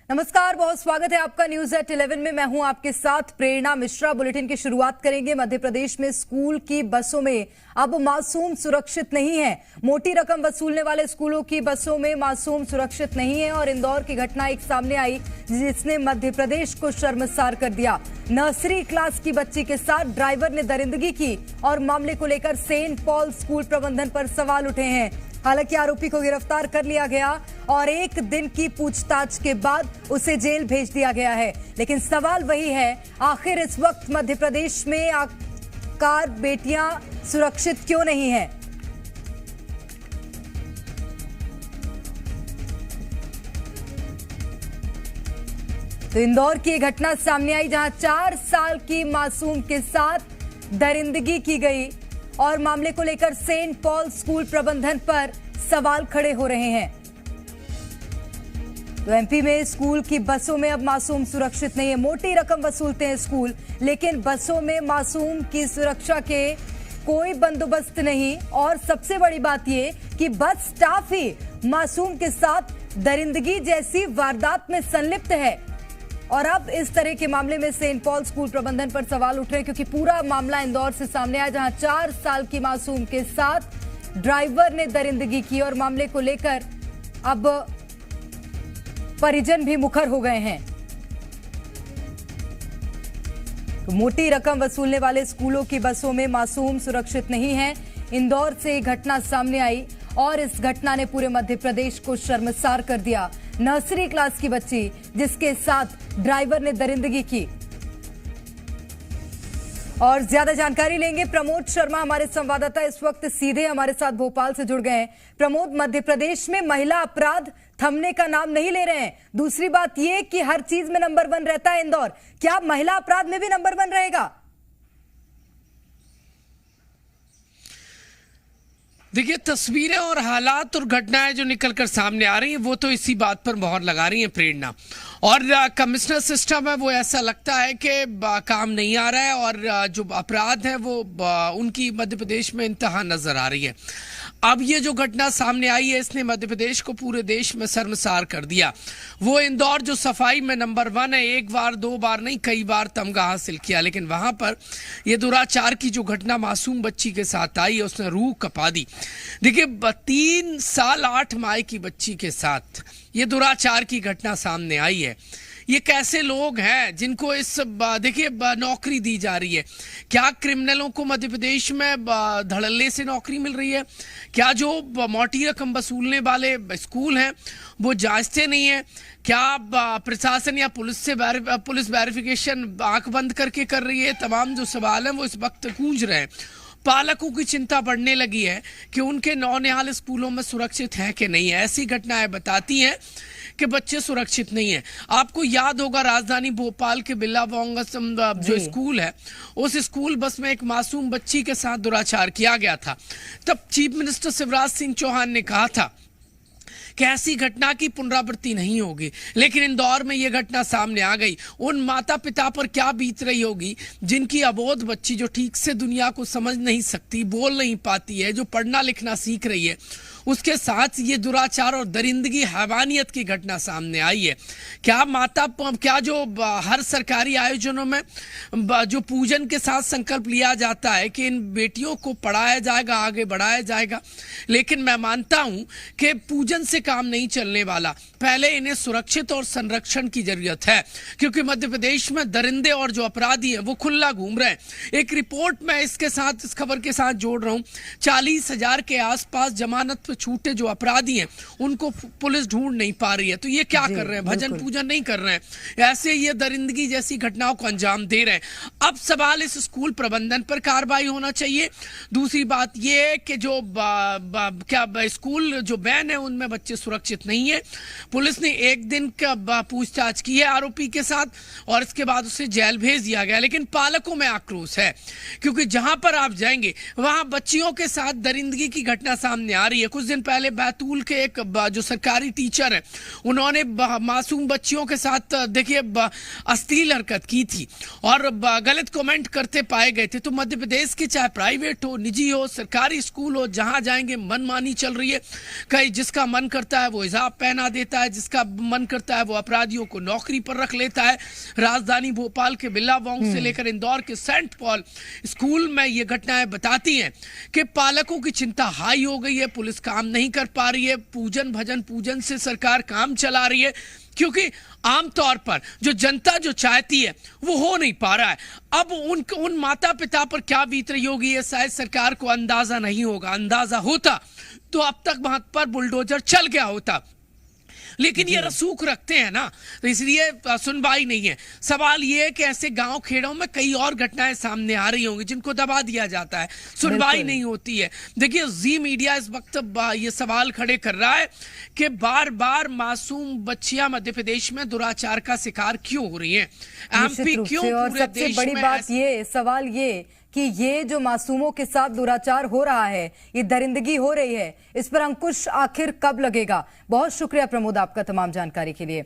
नमस्कार, बहुत स्वागत है आपका न्यूज एट 11 में। मैं हूं आपके साथ प्रेरणा मिश्रा। बुलेटिन की शुरुआत करेंगे। मध्य प्रदेश में स्कूल की बसों में अब मासूम सुरक्षित नहीं है। मोटी रकम वसूलने वाले स्कूलों की बसों में मासूम सुरक्षित नहीं है और इंदौर की घटना एक सामने आई जिसने मध्य प्रदेश को शर्मसार कर दिया। नर्सरी क्लास की बच्ची के साथ ड्राइवर ने दरिंदगी की और मामले को लेकर सेंट पॉल स्कूल प्रबंधन पर सवाल उठे हैं। हालांकि आरोपी को गिरफ्तार कर लिया गया और एक दिन की पूछताछ के बाद उसे जेल भेज दिया गया है। लेकिन सवाल वही है, आखिर इस वक्त मध्य प्रदेश में आखिरकार बेटियां सुरक्षित क्यों नहीं हैं? तो इंदौर की एक घटना सामने आई जहां 4 साल की मासूम के साथ दरिंदगी की गई और मामले को लेकर सेंट पॉल स्कूल प्रबंधन पर सवाल खड़े हो रहे हैं। तो एमपी में स्कूल की बसों में अब मासूम सुरक्षित नहीं है। मोटी रकम वसूलते हैं स्कूल, लेकिन बसों में मासूम की सुरक्षा के कोई बंदोबस्त नहीं। और सबसे बड़ी बात यह कि बस स्टाफ ही मासूम के साथ दरिंदगी जैसी वारदात में संलिप्त है। और अब इस तरह के मामले में सेंट पॉल स्कूल प्रबंधन पर सवाल उठ रहे हैं, क्योंकि पूरा मामला इंदौर से सामने आया जहां 4 साल की मासूम के साथ ड्राइवर ने दरिंदगी की और मामले को लेकर अब परिजन भी मुखर हो गए हैं। तो मोटी रकम वसूलने वाले स्कूलों की बसों में मासूम सुरक्षित नहीं है। इंदौर से घटना सामने आई और इस घटना ने पूरे मध्य प्रदेश को शर्मसार कर दिया। नर्सरी क्लास की बच्ची जिसके साथ ड्राइवर ने दरिंदगी की। और ज्यादा जानकारी लेंगे। प्रमोद शर्मा हमारे संवाददाता इस वक्त सीधे हमारे साथ भोपाल से जुड़ गए हैं। प्रमोद, मध्य प्रदेश में महिला अपराध थमने का नाम नहीं ले रहे हैं। दूसरी बात यह कि हर चीज में नंबर 1 रहता है इंदौर, क्या महिला अपराध में भी नंबर 1 रहेगा? देखिए, तस्वीरें और हालात और घटनाएं जो निकलकर सामने आ रही हैं वो तो इसी बात पर मोहर लगा रही हैं प्रेरणा। और कमिश्नर सिस्टम है वो ऐसा लगता है कि काम नहीं आ रहा है और जो अपराध है वो उनकी मध्य प्रदेश में इंतहा नजर आ रही है। अब ये जो घटना सामने आई है इसने मध्य प्रदेश को पूरे देश में शर्मसार कर दिया। वो इंदौर जो सफाई में नंबर 1 है, एक बार 2 बार नहीं कई बार तमगा हासिल किया, लेकिन वहां पर ये दुराचार की जो घटना मासूम बच्ची के साथ आई है उसने रूह कपा दी। देखिए, 3 साल 8 माह की बच्ची के साथ ये दुराचार की घटना सामने आई है। ये कैसे लोग हैं जिनको इस देखिए नौकरी दी जा रही है? क्या क्रिमिनलों को मध्य प्रदेश में धड़ल्ले से नौकरी मिल रही है? क्या जो मोटी रकम वसूलने वाले स्कूल हैं वो जांचते नहीं है? क्या प्रशासन या पुलिस वेरिफिकेशन आंख बंद करके कर रही है? तमाम जो सवाल हैं वो इस वक्त गूंज रहे हैं। पालकों की चिंता बढ़ने लगी है कि उनके नौनिहाल स्कूलों में सुरक्षित हैं कि नहीं है। ऐसी घटनाएं बताती हैं कि बच्चे सुरक्षित नहीं है। आपको याद होगा राजधानी भोपाल के बिल्लाबोंगसम जो स्कूल है उस स्कूल बस में एक मासूम बच्ची के साथ दुराचार किया गया था। तब चीफ मिनिस्टर शिवराज सिंह चौहान ने कहा था कि ऐसी घटना की पुनरावृत्ति नहीं होगी, लेकिन इंदौर में यह घटना सामने आ गई। उन माता पिता पर क्या बीत रही होगी जिनकी अबोध बच्ची जो ठीक से दुनिया को समझ नहीं सकती, बोल नहीं पाती है, जो पढ़ना लिखना सीख रही है, उसके साथ ये दुराचार और दरिंदगी हैवानियत की घटना सामने आई है। क्या जो हर सरकारी आयोजनों में जो पूजन के साथ संकल्प लिया जाता है कि इन बेटियों को पढ़ाया जाएगा, आगे बढ़ाया जाएगा, लेकिन मैं मानता हूं कि पूजन से काम नहीं चलने वाला। पहले इन्हें सुरक्षित और संरक्षण की जरूरत है, क्योंकि मध्य प्रदेश में दरिंदे और जो अपराधी हैं वो खुला घूम रहे हैं। एक रिपोर्ट मैं इस खबर के साथ जोड़ रहा हूं। 40,000 के आसपास जमानत छूटे जो अपराधी हैं उनको पुलिस ढूंढ नहीं पा रही है। तो ये क्या कर रहे हैं? भजन पूजन नहीं कर रहे हैं, ऐसे ये दरिंदगी जैसी घटनाओं को अंजाम दे रहे हैं। अब सवाल इस स्कूल प्रबंधन पर कार्रवाई होना चाहिए। दूसरी बात ये है कि जो स्कूल जो बैन है उनमें बच्चे सुरक्षित नहीं है। पुलिस ने एक दिन का पूछताछ की है आरोपी के साथ और इसके बाद उसे जेल भेज दिया गया। लेकिन पालकों में आक्रोश है, क्योंकि जहां पर आप जाएंगे वहां बच्चियों के साथ दरिंदगी की घटना सामने आ रही है। कुछ दिन पहले बैतूल के एक जो सरकारी टीचर है उन्होंने मासूम बच्चियों के साथ देखिए अश्लील हरकत की थी और गलत कमेंट करते पाए गए थे। तो मध्य प्रदेश के चाहे प्राइवेट हो, निजी हो, सरकारी स्कूल हो, जहां जाएंगे मनमानी चल रही है। कहीं जिसका मन करता है वो हिजाब पहना देता है, जिसका मन करता है वो अपराधियों को नौकरी पर रख लेता है। राजधानी भोपाल के बिल्लावांग से लेकर इंदौर के सेंट पॉल स्कूल में ये घटनाएं बताती हैं कि पालकों की चिंता हाई हो गई है, पुलिस काम नहीं कर पा रही है, पूजन भजन पूजन से सरकार काम चला रही है, क्योंकि आमतौर पर जो जनता जो चाहती है वो हो नहीं पा रहा है। अब उन माता पिता पर क्या बीत रही होगी ये शायद सरकार को अंदाजा नहीं होगा। अंदाजा होता तो अब तक वहां पर बुलडोजर चल गया होता, लेकिन ये रसूख रखते हैं ना, तो इसलिए सुनवाई नहीं है। सवाल ये है कि ऐसे गांव खेड़ों में कई और घटनाएं सामने आ रही होंगी जिनको दबा दिया जाता है, सुनवाई नहीं होती है। देखिए जी मीडिया इस वक्त ये सवाल खड़े कर रहा है कि बार बार मासूम बच्चियां मध्य प्रदेश में दुराचार का शिकार क्यों हो रही हैं, एमपी क्यों पूरे देश में। बड़ी बात ये सवाल ये कि ये जो मासूमों के साथ दुराचार हो रहा है, ये दरिंदगी हो रही है, इस पर अंकुश आखिर कब लगेगा। बहुत शुक्रिया प्रमोद आपका तमाम जानकारी के लिए।